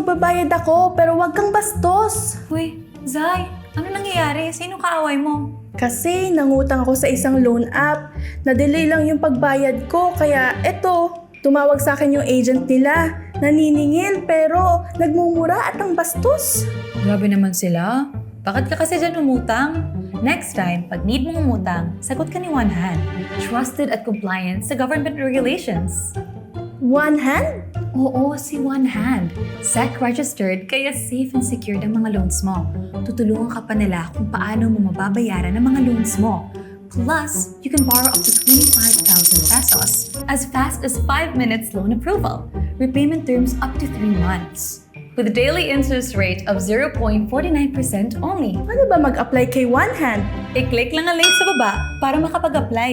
magbabayad ako, pero wag kang bastos. Uy, Zai, ano nangyayari? Sino kaaway mo? Kasi nangutang ako sa isang loan app. Na-delay lang yung pagbayad ko, kaya eto, tumawag sa akin yung agent nila. Naniningil pero nagmumura at ang bastos. Grabe naman sila. Bakit ka kasi dyan umutang? Next time, pag need mong umutang, sagot ka ni One Hand. Trusted at compliant sa government regulations. One hand? Oo, si One Hand. SEC-registered, kaya safe and secured ang mga loans mo. Tutulungan ka pa nila kung paano mo mababayaran ang mga loans mo. Plus, you can borrow up to 25,000 pesos as fast as 5 minutes loan approval. Repayment terms up to 3 months. With a daily interest rate of 0.49% only. Ano ba mag-apply kay One Hand? I-click lang ang link sa baba para makapag-apply.